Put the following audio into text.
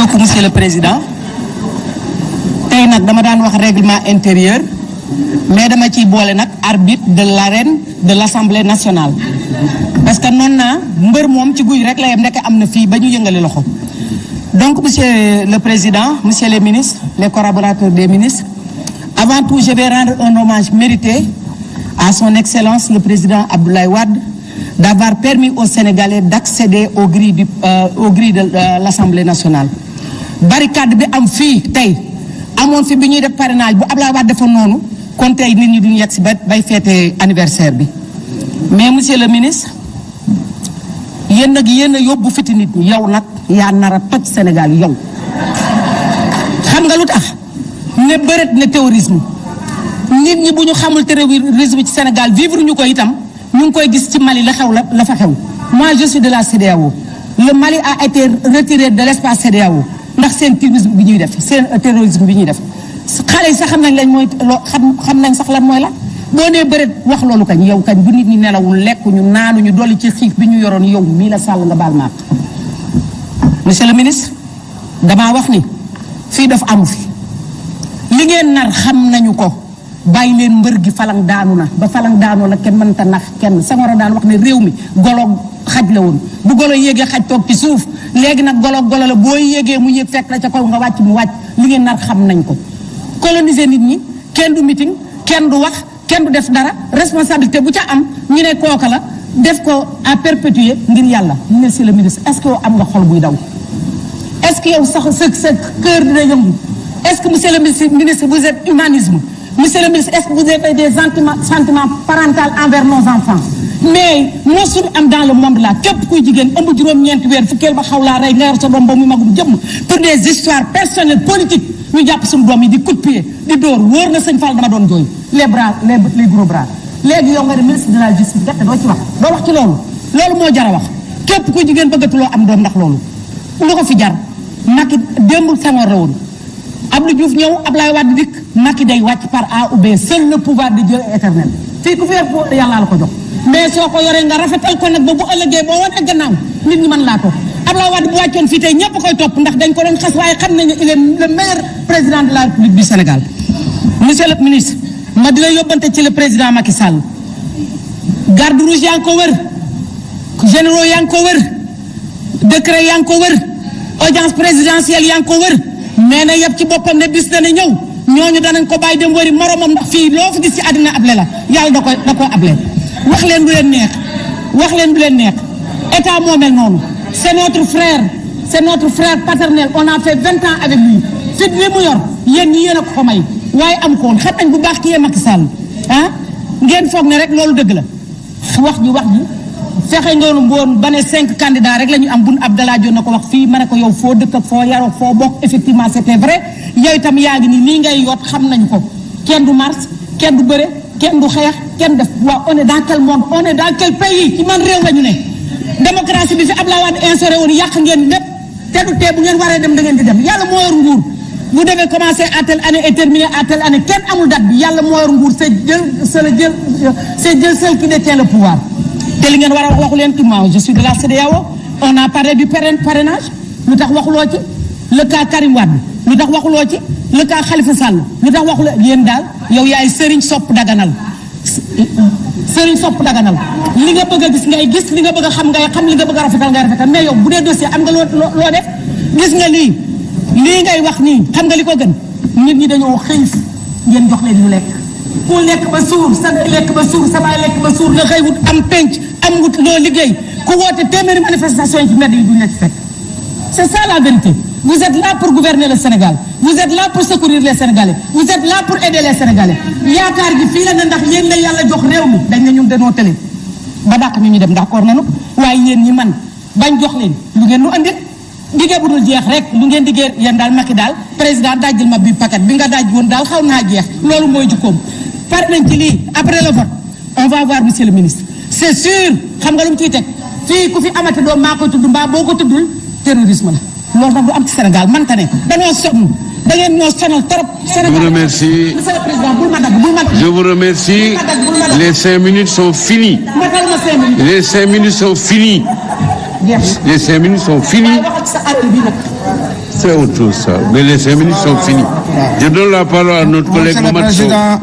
beaucoup, Monsieur le Président. Tey nag dama daan wax règlement intérieur mais dama ciy boole nag arbitre de l'arène de l'Assemblée nationale parce que noonu naa mbër moom ci guy rek la yem ndeke am na fii ba ñu yëngale loxo. Donc, Monsieur le Président, Monsieur les ministres, les collaborateurs des ministres, avant tout, je vais rendre un hommage mérité à son Excellence le Président Abdoulaye Wade d'avoir permis aux Sénégalais d'accéder aux grilles de l'Assemblée nationale. Barricade bi am fii tey amoon fi bi ñuy def parrainage bu Abdoulaye Wade defoon noonu kon tey nit ñi duñu yegg si bay fêter anniversaire bi. Mais Monsieur le ministre, yéen nag yéen a yóbbu fiti nit ñi yow nag yaa nar a toj Sénégal yow xam nga lu tax ne bëreet ne terrorisme nit ñi bu ñu xamul terrorisme ci Sénégal vivre ñu ko itam ñu ngi koy gis ci Mali la xew la fa xew. Moi je suis de la CEDEAO. Le Mali a été retiré de l'espace CEDEAO ndax seen terrorisme bi ñuy def seen terrorisme bi ñuy def xale yi sax xam nañ lañ mooy loo xam nañ sax lan mooy la boo nee bëreet wax loolu kañ yow kañ bu nit ñi nelawul lekkuñu naanuñu dolli ci xiif bi ñu yoroon yow mii la sàll nga baal maak. Monsieur le ministre damaa wax ni fii daf amu fi li ngeen nar xam nañu ko bàyyi leen mbër gi falang daanu na ba falang daanoo la kenn mënta nax kenn Senghor daan wax ne réew mi golo xaj la woon bu golo yéegee xaj toog ci suuf léegi nag golo la boo yéegee mu yéeg fekk la ca kaw nga wàcc mu wàcc li ngeen nar xam nañ ko. coloniser nit ñi kenn du meeting kenn du wax kenn du def dara responsabilité bu ca am ñu ne kooka la def ko à perpétuer ngir yàlla. Monsieur le ministre est-ce que yow am nga xol buy daw est-ce que yow sax sa cœur dina yëngu est-ce que monsieur le ministre vous êtes humanisme monsieur le ministre est-ce que vous avez des sentiments parentaux envers nos enfants mais mosul am dans le monde là képp kuy jigéen ëmb juróom-ñeenti weer fukkeel ba xaw laa rey nga yor sa doom ba muy magum jëmm pour des histoires personnelles politiques ñu jàpp suñu doom yi di coup de pied di dóor wóor na sëñ Fall dama doon jooy les bras les gros bras léegi yow nga ne ministre de la justice gerte doo ci wax doo wax ci loolu moo jar a wax képp kuy jigéen bëggatuloo am doom ndax loolu lu ko fi jar Macky démb Senghor la woon Abdou Diouf ñëw Abdoulaye Wade dikk Macky day wàcc par A ou B seul le pouvoir de Dieu est éternel fii ku fi yor pouvoir yàlla la ko jox mais soo ko yoree nga rafetal ko nag ba bu ëllëgee boo wane gannaaw nit ñi mën laa topp Abdoulaye Wade bu wàccoon fii tey ñëpp koy topp ndax dañ ko doon xas waaye xam nañu il est le meilleur président de la République du Sénégal. Monsieur le ministre ma dina yóbbante ci le président Macky Sall garde rouge yaa ngi ko wër généraux yaa ngi ko wër décret yaa ngi ko wër audience présidentielle yaa ngi ko wër mais na yëpp ci boppam ne bis dana ñëw ñooñu danañ ko bàyyi dem wëri moromam ndax fii loo fi gis ci àddina able la yàlla da koy able wax leen lu leen neex état moo mel noonu c'est notre frère paternel on a fait 20 ans avec lui fit li mu yor yéen ñi yéen a ko may waaye am ko woon xam nañ bu baax ki yee Macky Sall ngeen foog ne rek loolu dëgg la wax ji fexe nga woon ba ne 5 candidats rek la ñu am bun Abdallah Dione na ko wax fii ma ne ko yow foo dëkk ak foo yaroo foo bokk effectivement c'était vrai yow itam yaa ngi ni lii ngay yot xam nañu ko kenn du mars kenn du bëre kenn du xeex kenn def waaw on est dans quel monde on est dans quel pays ci man réew la ñu ne démocratie bi fi Abdoulaye Wade instauré woon yàq ngeen lépp te du tee bu ngeen waree dem da ngeen di dem yàlla moo yor nguur vous devez commencer à telle année et terminer à telle année kenn amul date bi yàlla moo yor nguur c'est Dieu seul qui détient le pouvoir te li ngeen war a wax waxu leen ci moi je suis de la CEDEAO on a parlé du parrainage lu tax waxuloo ci le cas Karim Wade lu tax waxuloo ci le cas Khalifa Sall lu tax waxuloo yéen daal yow yaay sëriñ sopp daganal li nga bëgg a gis ngay gis li nga bëgg a xam ngay xam li nga bëgg a rafetal ngay rafetal mais yow bu dee dossier am nga loo def gis nga lii ngay wax nii xam nga li ko gën nit ñi dañoo xiif ngeen jox leen ñu lekk ku lekk ba suur sa lekk ba suur sa baay lekk ba suur nga xëy wut am penc am wut loo liggéey ku woote téeméeri manifestation yi ci mbedd yi duñ la ci fekk c'est ça la vérité vous êtes là pour gouverner le Sénégal vous êtes là pour secourir les Sénégalais vous êtes là pour aider les Sénégalais yaakaar gi fii la ne ndax yéen la yàlla jox réew mi dañ ne ñun dañoo tële ba dàq ñu dem d'accord nanu waaye yéen ñi man bañ jox leen lu ngeen nu andil diggee bu dul jeex rek lu ngeen diggee yéen daal Macky daal président dajjil ma bi paquet bi nga daj woon daal xaw naa jeex loolu mooy jukkoom pare nañ ci lii après le vote on va voir monsieur le ministre c'est sûr xam nga lu mu ciy teg fii ku fi amati doom maa koy tudd mbaa boo ko tuddul terrorisme la loolu nag du am ci Sénégal man ta ne dañoo sonn da ngeen ñoo sonal trop. Sénégal je vous remercie. monsieur le président bul ma dagg. Je vous remercie. Les 5 minutes sont finies. Les 5 minutes sont finies. Les 5 minutes sont finies. C'est autre chose ça. Mais les 5 minutes sont finis. Je donne la parole à notre collègue Monsieur le Mamadou Sow. Président,